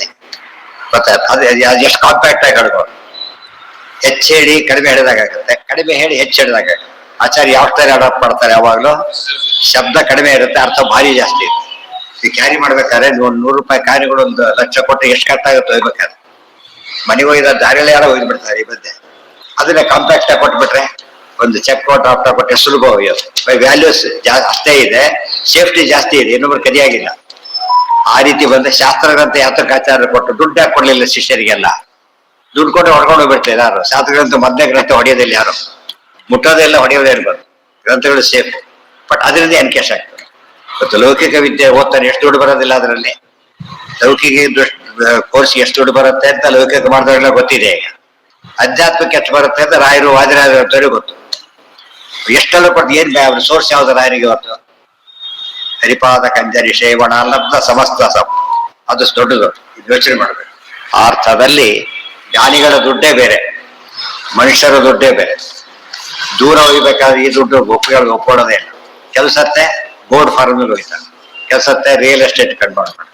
A: ಗೊತ್ತಾಯ್ತು? ಅದು ಎಷ್ಟು ಕಾಂಪ್ಯಾಕ್ಟ್ ಆಗಿ ಹೇಳ್ಬೋದು. ಹೆಚ್ಚು ಹೇಳಿ ಕಡಿಮೆ ಹೇಳಿದಾಗುತ್ತೆ, ಕಡಿಮೆ ಹೇಳಿ ಹೆಚ್ಚು ಹೇಳಿದಾಗುತ್ತೆ. ಆಚಾರ್ಯ ಯಾವ ತರ ಅಡಾಪ್ಟ್ ಮಾಡ್ತಾರೆ? ಯಾವಾಗಲೂ ಶಬ್ದ ಕಡಿಮೆ ಇರುತ್ತೆ, ಅರ್ಥ ಭಾರಿ ಜಾಸ್ತಿ ಇರುತ್ತೆ. ಈ ಕ್ಯಾರಿ ಮಾಡ್ಬೇಕಾದ್ರೆ ಒಂದು 100 ರೂಪಾಯಿ ಕ್ಯಾರಿಗಳು 1 ಲಕ್ಷ ಕೊಟ್ಟು ಎಷ್ಟು ಕಟ್ಟಾಗುತ್ತೆ ಹೋಗ್ಬೇಕಾದ್ರೆ. ಮನೆಗೆ ಹೋಗಿದ ದಾರಿಯಲ್ಲಿ ಯಾರೋ ಹೋಗ್ಬಿಡ್ತಾರೆ ಈ ಮಧ್ಯೆ. ಅದನ್ನ ಕಾಂಪ್ಯಾಕ್ಟ್ ಆಗಿ ಕೊಟ್ಬಿಟ್ರೆ, ಒಂದು ಚೆಕ್ ಡ್ರಾಫ್ಟ್ ಕೊಟ್ಟು ಎಷ್ಟು ಸುಲಭ ಹೋಗ್ಯೋದು. ವ್ಯಾಲ್ಯೂಸ್ ಅಷ್ಟೇ ಇದೆ, ಸೇಫ್ಟಿ ಜಾಸ್ತಿ ಇದೆ, ಇನ್ನೊಬ್ರು ಕದಿಯಾಗಿಲ್ಲ. ಆ ರೀತಿ ಬಂದ್ರೆ ಶಾಸ್ತ್ರಗ್ರಂಥ ಯಾತಕಾಚಾರ್ಯ ಕೊಟ್ಟು ದುಡ್ಡು ಹಾಕಿ ಕೊಡ್ಲಿಲ್ಲ ಶಿಷ್ಯರಿಗೆಲ್ಲ. ದುಡ್ಡು ಕೊಟ್ಟು ಹೊಡ್ಕೊಂಡು ಹೋಗ್ಬಿಡ್ತಾರೆ ಯಾರು. ಶಾಸ್ತ್ರಗ್ರಂಥ ಮೊದಲನೇ ಗ್ರಂಥ ಹೊಡೆಯೋದಿಲ್ಲ ಯಾರು, ಮುಟ್ಟೋದೆಲ್ಲ ಹೊಡೆಯೋದೇ ಇರ್ಬಾರ್ದು. ಗ್ರಂಥಗಳು ಸೇಫ್, ಬಟ್ ಅದರಿಂದ ಎನ್ಕೇಶ್ ಆಗ್ತದೆ. ಮತ್ತು ಲೌಕಿಕ ವಿದ್ಯೆ ಓದ್ತಾನೆ, ಎಷ್ಟು ದುಡ್ಡು ಬರೋದಿಲ್ಲ ಅದರಲ್ಲಿ. ಲೌಕಿಕ ಕೋರ್ಸ್ ಎಷ್ಟು ದುಡ್ಡು ಬರುತ್ತೆ ಅಂತ ಲೌಕಿಕ ಮಾಡಿದವರೆಲ್ಲ ಗೊತ್ತಿದೆ. ಈಗ ಅಧ್ಯಾತ್ಮಕ್ಕೆ ಎಷ್ಟು ಬರುತ್ತೆ ಅಂತ ರಾಯರು ವಾದಿರಾಜರು ಗೊತ್ತು. ಎಷ್ಟೆಲ್ಲ ಕೊಟ್ಟು ಏನ್ ಅವ್ರ ಸೋರ್ಸ್ ಯಾವ್ದು ರಾಯರಿಗೆ ಇವತ್ತು? ಹರಿಪಾದ ಕಂಜರಿ ಶೇವಣ ಲಬ್ಧ ಸಮಸ್ತ ಅದು ದೊಡ್ಡದು. ಇದು ಯೋಚನೆ ಮಾಡ್ಬೇಕು. ಆ ಅರ್ಥದಲ್ಲಿ ಜ್ಞಾನಿಗಳ ದುಡ್ಡೇ ಬೇರೆ, ಮನುಷ್ಯರ ದುಡ್ಡೇ ಬೇರೆ. ದೂರ ಹೋಗ್ಬೇಕಾದ್ರೆ ಈ ದುಡ್ಡು ಒಪ್ಕೊಳ್ಳೋದೇ ಇಲ್ಲ. ಕೆಲಸತ್ತೆ ಬೋರ್ಡ್ ಫಾರ್ಮ್ ಹೋಗ್ತಾರೆ, ಕೆಲಸತ್ತೆ ರಿಯಲ್ ಎಸ್ಟೇಟ್ ಕಂಟ್ರೋಲ್ ಮಾಡ್ತಾರೆ.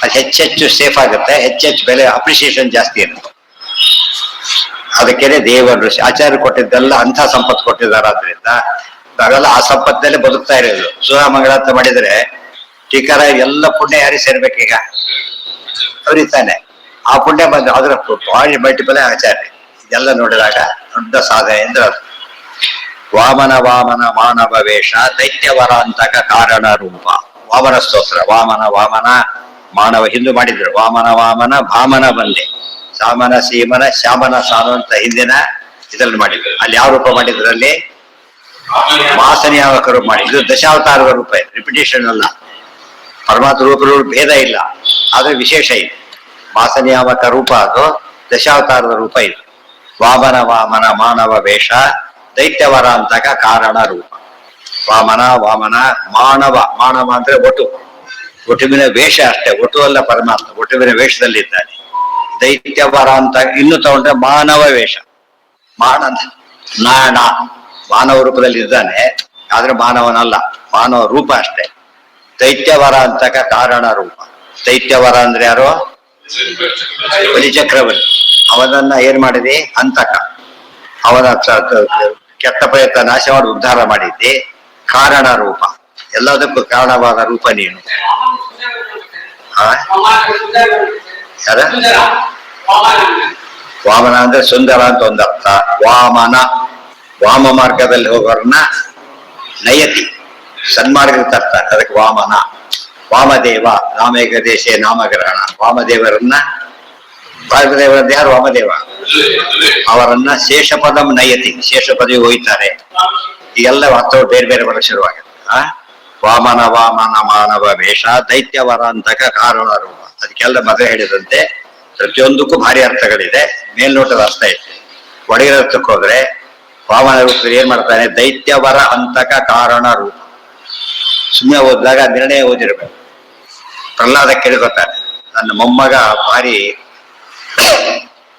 A: ಅದು ಹೆಚ್ಚೆಚ್ಚು ಸೇಫ್ ಆಗುತ್ತೆ, ಹೆಚ್ಚೆಚ್ಚು ಬೆಲೆ ಅಪ್ರಿಸಿಯೇಷನ್ ಜಾಸ್ತಿ ಇರುತ್ತೆ. ಅದಕ್ಕೇನೆ ದೇವರು ಆಚಾರ್ಯ ಕೊಟ್ಟಿದ್ದೆಲ್ಲ ಅಂಥ ಸಂಪತ್ತು ಕೊಟ್ಟಿದ್ದಾರಾದ್ರಿಂದ ನಾವೆಲ್ಲ ಆ ಸಂಪತ್ತಿನಲ್ಲೇ ಬದುಕ್ತಾ ಇರೋದು. ಸುರಾಮಂಗಳ ಅಂತ ಮಾಡಿದ್ರೆ ಟೀಕಾರ ಎಲ್ಲ ಪುಣ್ಯ ಯಾರಿಗೆ ಸೇರ್ಬೇಕೀಗ? ಅವ್ರಿಗೆ ತಾನೆ. ಆ ಪುಣ್ಯ ಬಂದು ಅದರ ಭಾರಿ ಮಲ್ಟಿಪಲ್ ಆಚಾರ್ಯ. ಇದೆಲ್ಲ ನೋಡಿದಾಗ ದೊಡ್ಡ ಸಾಧನೆ ಅಂದ್ರೆ ಅದು. ವಾಮನ ವಾಮನ ಮಾನವ ವೇಷ ದೈತ್ಯವರ ಅಂತಕ ಕಾರಣ ರೂಪ. ವಾಮನ ಸ್ತೋತ್ರ. ವಾಮನ ವಾಮನ ಮಾನವ ಹಿಂದೂ ಮಾಡಿದ್ರು. ವಾಮನ ವಾಮನ ಭಾಮನ ಬಂದೆ ಸಾಮನ ಸೀಮನ ಶ್ಯಾಮನ ಸಾನು ಅಂತ ಹಿಂದಿನ ಇದ್ರಲ್ಲಿ ಮಾಡಿದ್ರು. ಅಲ್ಲಿ ಯಾವ ರೂಪ ಮಾಡಿದ್ರು? ಅಲ್ಲಿ ಮಾಸನಿಯಾಮಕ ರೂಪ ಮಾಡಿ. ಇದು ದಶಾವತಾರದ ರೂಪ, ರಿಪಿಟೇಷನ್ ಅಲ್ಲ. ಪರಮಾತ್ಮ ರೂಪಗಳು ಭೇದ ಇಲ್ಲ, ಆದ್ರೆ ವಿಶೇಷ ಇದೆ. ಮಾಸನಿಯಾಮಕ ರೂಪ ಅದು, ದಶಾವತಾರದ ರೂಪ ಇದು. ವಾಮನ ವಾಮನ ಮಾನವ ವೇಷ ದೈತ್ಯವರ ಅಂತಕ ಕಾರಣ ರೂಪ. ವಾಮನ ವಾಮನ ಮಾನವ. ಮಾನವ ಅಂದ್ರೆ ಒಟುವಿನ ವೇಷ ಅಷ್ಟೇ, ಒಟು ಅಲ್ಲ ಪರಮಾತ್ಮ, ಒಟುವಿನ ವೇಷದಲ್ಲಿದ್ದಾನೆ. ದೈತ್ಯವರ ಅಂತ ಇನ್ನು ತಗೊಂಡ್ರೆ ಮಾನವ ವೇಷ. ನಾಣ ಮಾನವ ರೂಪದಲ್ಲಿ ಇದ್ದಾನೆ, ಆದ್ರೆ ಮಾನವನಲ್ಲ, ಮಾನವ ರೂಪ ಅಷ್ಟೇ. ದೈತ್ಯವರ ಅಂತಕ ಕಾರಣ ರೂಪ. ದೈತ್ಯವರ ಅಂದ್ರೆ ಯಾರು? ಬಲಿಚಕ್ರವರ್ತಿ. ಅವನನ್ನ ಏನ್ ಮಾಡಿದೆ? ಅಂತಕ. ಅವನ ಕೆಟ್ಟ ಪ್ರಯತ್ನ ನಾಶ ಮಾಡಿ ಉದ್ಧಾರ ಮಾಡಿದ್ದೆ. ಕಾರಣ ರೂಪ, ಎಲ್ಲದಕ್ಕೂ ಕಾರಣವಾದ ರೂಪ ನೀನು. ಯಾರ? ವಾಮನ ಅಂದ್ರೆ ಸುಂದರ ಅಂತ ಒಂದರ್ಥ. ವಾಮನ ವಾಮ ಮಾರ್ಗದಲ್ಲಿ ಹೋಗೋರನ್ನ ನಯತಿ, ಸನ್ಮಾರ್ಗಕ್ಕೆ ತರ್ತಾರೆ, ಅದಕ್ಕೆ ವಾಮನ. ವಾಮದೇವ ನಾಮೇಕ ದೇಶ ನಾಮಗ್ರಹಣ. ವಾಮದೇವರನ್ನ ವಾಮದೇವರದ್ದು ಯಾರು? ವಾಮದೇವ. ಅವರನ್ನ ಶೇಷಪದಂ ನಯತಿ, ಶೇಷಪದವಿ ಹೋಯ್ತಾರೆ. ಈಗೆಲ್ಲ ವಾಸ್ತವ ಬೇರೆ ಬೇರೆ ಬರ ಶುರುವಾಗುತ್ತೆ. ವಾಮನ ವಾಮನ ಮಾನವ ವೇಷ ದೈತ್ಯವರ ಅಂತಕ ಕಾರಣ ರೂಪ. ಅದಕ್ಕೆಲ್ಲ ಮೊದಲೇ ಹೇಳಿದಂತೆ ಪ್ರತಿಯೊಂದಕ್ಕೂ ಭಾರಿ ಅರ್ಥಗಳಿದೆ. ಮೇಲ್ನೋಟದ ಅರ್ಥ ಇದೆ. ಒಳಗಿನ ಅರ್ಥಕ್ಕೆ ಹೋದ್ರೆ ವಾಮನ ರೂಪದಲ್ಲಿ ಏನ್ ಮಾಡ್ತಾನೆ? ದೈತ್ಯವರ ಅಂತಕ ಕಾರಣ ರೂಪ. ಸುಮ್ಮನೆ ಓದಿದಾಗ ನಿರ್ಣಯ ಓದಿರ್ಬೇಕು. ಪ್ರಹ್ಲಾದ ಕೇಳ್ಕೊತಾನೆ, ನನ್ನ ಮೊಮ್ಮಗ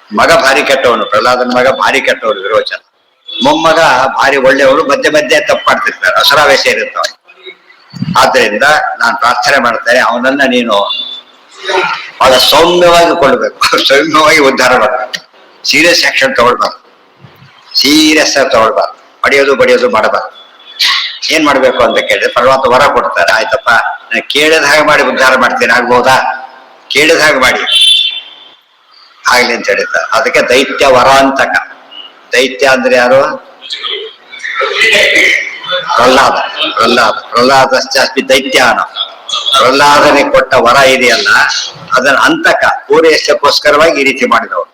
A: ಮಗ ಭಾರಿ ಕೆಟ್ಟವನು, ಪ್ರಹ್ಲಾದನ ಮಗ ಭಾರಿ ಕೆಟ್ಟವನು ವಿರೋಚನ. ಮೊಮ್ಮಗ ಭಾರಿ ಒಳ್ಳೆಯವನು, ಮಧ್ಯೆ ಮಧ್ಯೆ ತಪ್ಪು ಮಾಡ್ತಿರ್ತಾರೆ, ಅಸರಾವೇಶ ಇರುತ್ತವ. ಆದ್ರಿಂದ ನಾನು ಪ್ರಾರ್ಥನೆ ಮಾಡ್ತೇನೆ, ಅವನನ್ನ ನೀನು ಬಹಳ ಸೌಮ್ಯವಾಗಿ ಕೊಡ್ಬೇಕು, ಸೌಮ್ಯವಾಗಿ ಉದ್ಧಾರ ಮಾಡಬೇಕು. ಸೀರಿಯಸ್ ಆಕ್ಷನ್ ತಗೊಳ್ಬಾರ್ದು, ಸೀರಿಯಸ್ ಆಗಿ ತಗೊಳ್ಬಾರ್ದು. ಬಡಿಯೋದು ಮಾಡಬಾರ್ದು. ಏನ್ ಮಾಡ್ಬೇಕು ಅಂತ ಕೇಳಿದ್ರೆ ಪರಮಾತ್ಮ ವರ ಕೊಡ್ತಾರೆ. ಆಯ್ತಪ್ಪ, ನಾನು ಕೇಳಿದ ಹಾಗೆ ಮಾಡಿ ಉದ್ಧಾರ ಮಾಡ್ತೀನಿ, ಆಗ್ಬೋದಾ? ಕೇಳಿದ ಹಾಗೆ ಮಾಡಿ ಆಗ್ಲಿ ಅಂತ ಹೇಳ್ತಾರೆ. ಅದಕ್ಕೆ ದೈತ್ಯ ವರಾಂತಕ. ದೈತ್ಯ ಅಂದ್ರೆ ಯಾರು? ಪ್ರಹ್ಲಾದಶ್ಚಾಸ್ಮಿ ದೈತ್ಯಾನ. ಪ್ರಹ್ಲಾದನಿಗೆ ಕೊಟ್ಟ ವರ ಇದೆಯಲ್ಲ, ಅದನ್ನ ಅಂತಕ ಪೂರೈಸಕ್ಕೋಸ್ಕರವಾಗಿ ಈ ರೀತಿ ಮಾಡಿದವರು.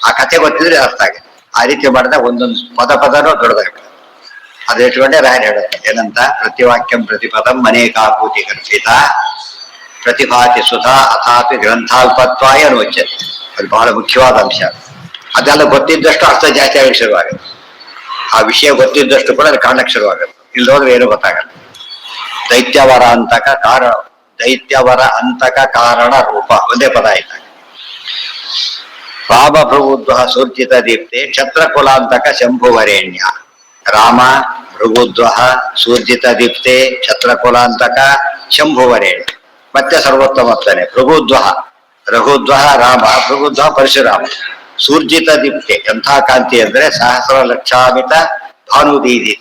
A: ಆ ಕಥೆ ಗೊತ್ತಿದ್ರೆ ಅರ್ಥ ಆಗಿದೆ. ಆ ರೀತಿ ಮಾಡಿದಾಗ ಒಂದೊಂದು ಪದನೂ ದೊಡ್ಡದಾಗ್ತದೆ. ಅದು ಇಟ್ಕೊಂಡೆ ರಾಯರು ಹೇಳುತ್ತೆ ಏನಂತ? ಪ್ರತಿವಾಕ್ಯಂ ಪ್ರತಿಪದಂ ಅನೇಕಾಭೂತಿ ಕಲ್ಪಿತ ಪ್ರತಿಭಾತಿ ಸುಧಾ ಅಥಾಪಿ ಗ್ರಂಥಾಲ್ಪತ್ವಾಯ ಅನುವಚ್ಯತೆ. ಅದು ಬಹಳ ಮುಖ್ಯವಾದ ಅಂಶ. ಅದೆಲ್ಲ ಗೊತ್ತಿದ್ದಷ್ಟು ಅರ್ಥ ಜಾಸ್ತಿ ಆಗಕ್ಕೆ ಶುರುವಾಗುತ್ತೆ. ಆ ವಿಷಯ ಗೊತ್ತಿದ್ದಷ್ಟು ಕೂಡ ಅದು ಕಾಣಕ್ಕೆ ಶುರುವಾಗುತ್ತೆ. ಇಲ್ಲಿ ಹೋದ್ರೆ ಏನು ಗೊತ್ತಾಗಲ್ಲ. ದೈತ್ಯವರ ಅಂತಕ ಕಾರಣ ರೂಪ ಒಂದೇ ಪದ ಆಯ್ತು. ರಾಮ ಭೃಗುದ್ವ ಸೂರ್ಜಿತ ದೀಪ್ತೆ ಛತ್ರಕುಲಾಂತಕ ಶಂಭುವರೇಣ್ಯ. ರಾಮ ಭೃಗುದ್ವ ಸೂರ್ಜಿತ ದೀಪ್ತೆ ಛತ್ರಕುಲಾಂತಕ ಶಂಭುವರೇಣ್ಯ. ಮತ್ತೆ ಸರ್ವೋತ್ತಮತ್ತಾನೆ. ರಘುದ್ವ ರಾಮ, ಭೃಗುದ್ವ ಪರಶುರಾಮ. ಸೂರ್ಜಿತ ದೀಪ್ತೆ ಎಂಥ ಕಾಂತಿ ಅಂದ್ರೆ ಸಹಸ್ರ ಲಕ್ಷಾಮಿತ ಭಾನುದೀದಿ.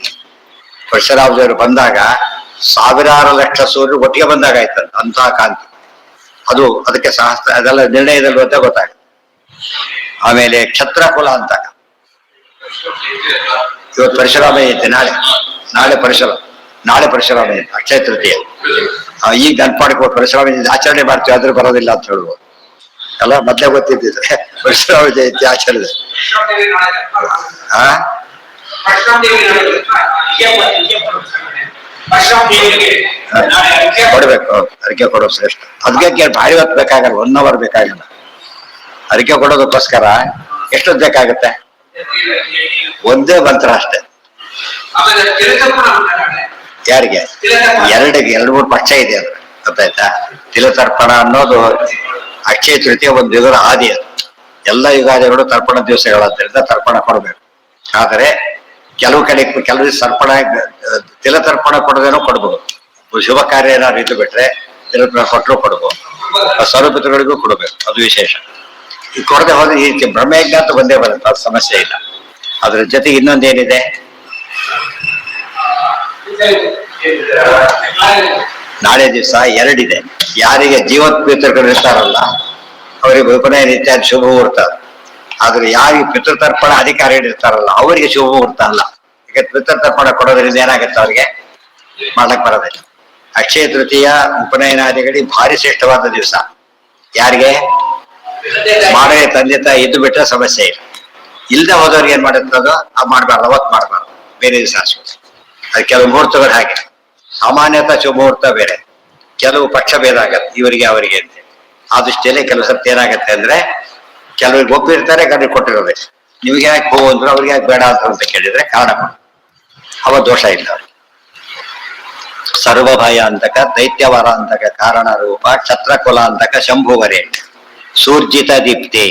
A: ಪರಶುರಾಮದೇವರು ಬಂದಾಗ ಸಾವಿರಾರು ಲಕ್ಷ ಸೂರ್ಯರು ಒಟ್ಟಿಗೆ ಬಂದಾಗ ಆಯ್ತಂತ, ಅಂತಹ ಕಾಂತಿ ಅದು. ಅದಕ್ಕೆ ಸಹಸ್ರ, ಅದೆಲ್ಲ ನಿರ್ಣಯದಲ್ಲಿ ಅಂತ ಗೊತ್ತಾಗುತ್ತೆ. ಆಮೇಲೆ ಕ್ಷತ್ರಕುಲ ಅಂತ. ಇವತ್ತು ಪರಶುರಾಮ ಜಯಂತಿ, ನಾಳೆ ಪರಶುರಾಮ ಜಯಂತಿ, ಅಕ್ಷಯ ತೃತೀಯ. ಈಗ ನೆನ್ಪಾಡ್ಕೋ ಪರಶುರಾಮ ಜಯಂತಿ ಆಚರಣೆ ಮಾಡ್ತೀವಿ, ಆದ್ರೂ ಬರೋದಿಲ್ಲ ಅಂತ ಹೇಳ್ಬೋದು. ಎಲ್ಲ ಮೊದಲೇ ಗೊತ್ತಿದ್ದಿದ್ರೆ ಪರಶುರಾಮ ಜಯಂತಿ ಆಚರಣೆ. ಕೊಡ್ಬೇಕು, ಅರಿಕೆ ಕೊಡೋದು ಶ್ರೇಷ್ಠ. ಅದಕ್ಕೆ ಭಾರಿ ಹೊತ್ತು ಬೇಕಾಗಲ್ಲ, 1 hour ಬೇಕಾಗಲ್ಲ. ಅರಿಕೆ ಕೊಡೋದಕ್ಕೋಸ್ಕರ ಎಷ್ಟೊತ್ತು ಬೇಕಾಗುತ್ತೆ? ಒಂದೇ ಮಂತ್ರ ಅಷ್ಟೇ.
B: ಆಮೇಲೆ ತಿಲತರ್ಪಣ
A: ಯಾರಿಗೆ? ಎರಡು ಮೂರು ಪಕ್ಷ ಇದೆ ಅದು, ಗೊತ್ತಾಯ್ತಾ? ತಿಲತರ್ಪಣ ಅನ್ನೋದು ಅಕ್ಷಯ ತೃತೀಯ ಒಂದು ಯುಗದ ಆದಿ ಅದು. ಎಲ್ಲ ಯುಗಾದಿಗಳು ತರ್ಪಣ ದಿವಸಗಳಾದ್ರಿಂದ ತರ್ಪಣ ಕೊಡಬೇಕು. ಆದರೆ ಕೆಲವು ಕಡೆ ಕೆಲವು ತರ್ಪಣ ತಿಲತರ್ಪಣ ಕೊಡದೇನೋ ಕೊಡ್ಬೋದು. ಶುಭ ಕಾರ್ಯ ಏನಾದ್ರು ಇದ್ದು ಬಿಟ್ರೆ ತಿಲತರ್ಪಣ ಕೊಟ್ಟರು ಕೊಡ್ಬೋದು. ಸರ್ವಪಿತೃಗಳಿಗೂ ಕೊಡಬೇಕು, ಅದು ವಿಶೇಷ. ಈ ಕೊಡದೆ ಹೋದ್ರೆ ಈ ಬ್ರಹ್ಮಯಜ್ಞ ಅಂತ ಬಂದೇ ಬರುತ್ತೆ, ಅದು ಸಮಸ್ಯೆ ಇಲ್ಲ. ಅದ್ರ ಜೊತೆಗೆ ಇನ್ನೊಂದೇನಿದೆ, ನಾಳೆ ದಿವಸ ಎರಡಿದೆ. ಯಾರಿಗೆ ಜೀವತ್ ಪಿತೃಗಳು ಇರ್ತಾರಲ್ಲ ಅವರಿಗೆ ಉಪನಯನ ಇತ್ಯಾದಿ ಶುಭ ಮುಹೂರ್ತ. ಆದ್ರೆ ಯಾರಿಗೆ ಪಿತೃತರ್ಪಣ ಅಧಿಕಾರಿಗಳು ಇರ್ತಾರಲ್ಲ ಅವರಿಗೆ ಶುಭ ಮುಹೂರ್ತ ಅಲ್ಲ. ಈಗ ಪಿತೃತರ್ಪಣ ಕೊಡೋದ್ರಿಂದ ಏನಾಗುತ್ತೆ, ಅವ್ರಿಗೆ ಮಾಡಕ್ ಬರೋದಿಲ್ಲ. ಅಕ್ಷಯ ತೃತೀಯ ಉಪನಯನಾದಿಗಳಿಗೆ ಭಾರಿ ಶ್ರೇಷ್ಠವಾದ ದಿವಸ. ಯಾರಿಗೆ ಮಾಡೇ ತಂದೆ ತಾಯಿ ಇದ್ದು ಬಿಟ್ರೆ ಸಮಸ್ಯೆ ಇಲ್ಲ. ಇಲ್ಲದೆ ಹೋದವ್ರಿಗೆ ಏನ್ ಮಾಡುತ್ತದೋ ಅದು ಮಾಡ್ಬಾರ್ದು, ಅವತ್ತು ಮಾಡ್ಬಾರ್ದು, ಬೇರೆ ದಿವಸ ಹಾಸ್ಬೋದು. ಅದು ಕೆಲವು ಮುಹೂರ್ತಗಳು ಹಾಗೆ. ಸಾಮಾನ್ಯತಃ ಶುಭ ಮುಹೂರ್ತ ಬೇರೆ, ಕೆಲವು ಪಕ್ಷ ಭೇದ ಆಗತ್ತೆ ಇವರಿಗೆ ಅವರಿಗೆ ಅಂತ. ಆ ದೃಷ್ಟಿಯಲ್ಲಿ ಕೆಲವು ಸರ್ತಿ ಏನಾಗತ್ತೆ ಅಂದ್ರೆ ಕೆಲವ್ರಿಗೆ ಒಪ್ಪಿರ್ತಾರೆ, ಕೆಲವ್ರಿಗೆ ಕೊಟ್ಟಿರೋದೆ. ನಿಮ್ಗೆ ಯಾಕೆ ಹೋ ಅಂದ್ರು ಅವ್ರಿಗೆ ಯಾಕೆ ಬೇಡ ಅಂತ ಕೇಳಿದ್ರೆ ಕಾರಣ ಅವ ದೋಷ ಇಲ್ಲ. ಸರ್ವಭಯ ಅಂತಕ ದೈತ್ಯವರ ಅಂತಕ ಕಾರಣ ರೂಪ ಛತ್ರಕುಲ ಅಂತಕ ಶಂಭುವರೆ ಸೂರ್ಜಿತ ದೀಪ್ತಿ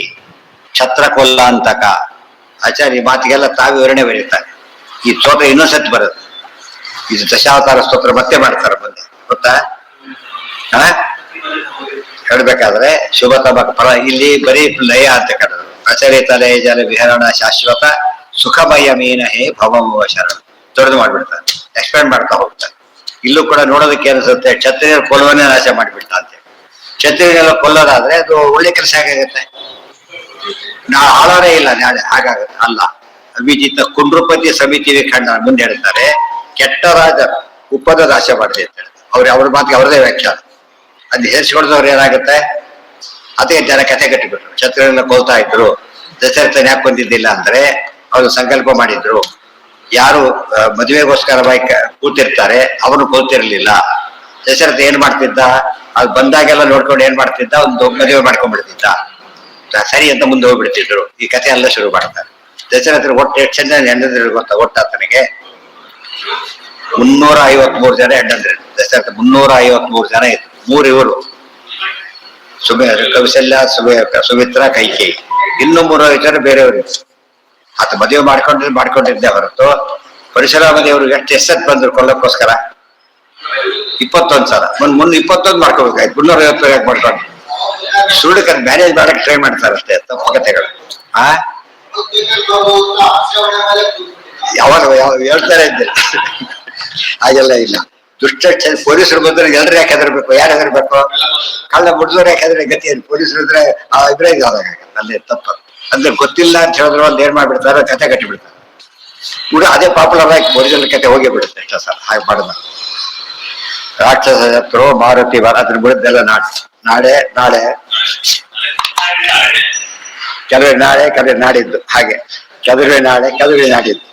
A: ಛತ್ರಕೊಲ್ಲ ಅಂತಕ. ಆಚಾರ್ಯ ಮಾತಿಗೆಲ್ಲ ತಾವು ವಿವರಣೆ ಬರೀತಾರೆ. ಈ ಸ್ತೋತ್ರ ಇನ್ನೊಂದ್ಸತಿ ಬರುತ್ತೆ. ಇದು ದಶಾವತಾರ ಸ್ತೋತ್ರ ಮತ್ತೆ ಮಾಡ್ತಾರೆ ಬಂದು, ಗೊತ್ತಾ? ಹೇಳ್ಬೇಕಾದ್ರೆ ಶುಭ ತಮಕ ಫಲ ಇಲ್ಲಿ ಬರೀ ಲಯ ಅಂತ ಕರೆದು ಪ್ರಚಲಿತ ಲಯ ಜಲ ವಿಹರಣ ಶಾಶ್ವತ ಸುಖಮಯ ಮೀನ ಹೇ ಭವಮವ ಶರಣ ತೊಡೆದು ಮಾಡ್ಬಿಡ್ತಾರೆ, ಎಕ್ಸ್ಪ್ಲೇನ್ ಮಾಡ್ತಾ ಹೋಗ್ತಾರೆ. ಇಲ್ಲೂ ಕೂಡ ನೋಡೋದಕ್ಕೆ ಅನಿಸುತ್ತೆ ಕ್ಷತ್ರಿಯರ ಕೊಲ್ಲವನ್ನೇ ನಾಶ ಮಾಡಿಬಿಡ್ತಾ ಅಂತ. ಕ್ಷತ್ರಿಯರೆಲ್ಲ ಕೊಲ್ಲೋದಾದ್ರೆ ಅದು ಒಳ್ಳೆ ಕೆಲಸ ಆಗುತ್ತೆ, ನಾಳೆ ಆಳೋರೇ ಇಲ್ಲ, ನಾಳೆ ಹಾಗಾಗುತ್ತೆ ಅಲ್ಲ. ಅಭಿಜಿತ ಕುಂಡ್ರುಪತಿ ಸಮಿತಿ ವಿಖಂಡ ಮುಂದೆ ಹೇಳ್ತಾರೆ, ಕೆಟ್ಟ ರಾಜ ಉಪದ ನಾಶ ಮಾಡಿದೆ ಅಂತ ಹೇಳ್ತಾರೆ. ಅವ್ರ ಮಾತಿಗೆ ಅವ್ರದೇ ವ್ಯಾಖ್ಯಾನ. ಅದು ಹೇರಿಸಿಕೊಳ್ದವ್ರು ಏನಾಗುತ್ತೆ, ಅದೇ ಜನ ಕಥೆ ಕಟ್ಟಿಬಿಟ್ರು. ಕ್ಷತ್ರಿಯರನ್ನ ಕೊಲ್ತಾ ಇದ್ರು, ದಶರಥನ ಯಾಕೆ ಬಂದಿದ್ದಿಲ್ಲ ಅಂದ್ರೆ ಅವರು ಸಂಕಲ್ಪ ಮಾಡಿದ್ರು. ಯಾರು ಮದುವೆಗೋಸ್ಕರವಾಗಿ ಕೂತಿರ್ತಾರೆ ಅವನು ಕೊಲ್ತಿರ್ಲಿಲ್ಲ. ದಶರಥ ಏನ್ ಮಾಡ್ತಿದ್ದ, ಅದು ಬಂದಾಗೆಲ್ಲ ನೋಡ್ಕೊಂಡು ಏನ್ ಮಾಡ್ತಿದ್ದ, ಒಂದು ಮದುವೆ ಮಾಡ್ಕೊಂಡ್ಬಿಡ್ತಿದ್ದ. ಸರಿ ಅಂತ ಮುಂದೆ ಹೋಗ್ಬಿಡ್ತಿದ್ರು. ಈ ಕಥೆ ಎಲ್ಲ ಶುರು ಮಾಡ್ತಾರೆ. ದಶರಥನ ಒಟ್ಟು ಎಷ್ಟು ಜನ ಹೆಂಡಂದ್ರು ಗೊತ್ತಾ? ಒಟ್ಟು ಆತನಿಗೆ 353 ಜನ ಹೆಂಡಂದ್ರು. ದಶರಥ 353 ಜನ ಇದ್ರು. 3 ಇವರು ಕೌಶಲ್ಯ, ಸುಮಿತ್ರ, ಕೈಕೇಯಿ. ಇನ್ನು 3 ಜನ ಬೇರೆಯವರು. ಆತ ಮದುವೆ ಮಾಡ್ಕೊಂಡಿದ್ದೆ ಹೊರತು ಪರಶುರಾಮ ದೇವರು ಎಷ್ಟೆಷ್ಟು ಬಂದ್ರು ಕೊಲ್ಲಕ್ಕೋಸ್ಕರ 21 ಸಲ. ಮುಂದೆ 21 ಮಾಡ್ಕೋಬೇಕಾಯ್ತು, 350 ಯಾಕೆ ಮಾಡ್ಕೊಂಡು ಸುಳ್ಳು ಮ್ಯಾನೇಜ್ ಮಾಡಕ್ ಟ್ರೈ ಮಾಡ್ತಾರೆ ಅಷ್ಟೇ, ತಪ್ಪು ಕಥೆಗಳು. ಯಾವಾಗ ಹೇಳ್ತಾರೆ ಇದ್ದೆ ಹಾಗೆಲ್ಲ ಇಲ್ಲ. ದುಷ್ಟ ಪೊಲೀಸರು ಬಂದ್ರೆ ಎಲ್ರು ಯಾಕೆ ಹೆದರ್ಬೇಕು? ಯಾರು ಹೆದರ್ಬೇಕು? ಕಳ್ಳ ಮುಡ್ದವ್ರು ಯಾಕೆ ಹೆದ್ರೆ ಗತಿ ಏನು? ಪೊಲೀಸರು ಇದ್ರೆ ಇಬ್ಬರೇ ಅಲ್ಲೇ ತಪ್ಪು. ಅಂದ್ರೆ ಗೊತ್ತಿಲ್ಲ ಅಂತ ಹೇಳಿದ್ರು ಅಲ್ಲಿ ಏನ್ ಮಾಡ್ಬಿಡ್ತಾರೆ, ಕತೆ ಕಟ್ಟಿಬಿಡ್ತಾರೆ. ಕೂಡ ಅದೇ ಪಾಪ್ಯುಲರ್ ಆಗಿ ಒರಿಜಿನಲ್ ಕತೆ ಹೋಗಿ ಬಿಡುತ್ತೆ ಎಷ್ಟೋ ಸರ್. ಹಾಗೆ ಮಾಡಿದ ರಾಕ್ಷಸ ಶತ್ರು ಮಾರುತಿ ಅದ್ರ ಬಿಡುದ್ದೆಲ್ಲ ನಾಳೆ ಕೆಲವೇ ನಾಳೆ ಕೆಲವೇ ನಾಡಿದ್ದು. ಹಾಗೆ ಕೆಲವೇ ನಾಳೆ ಕೆಲವೇ ನಾಡಿದ್ದು.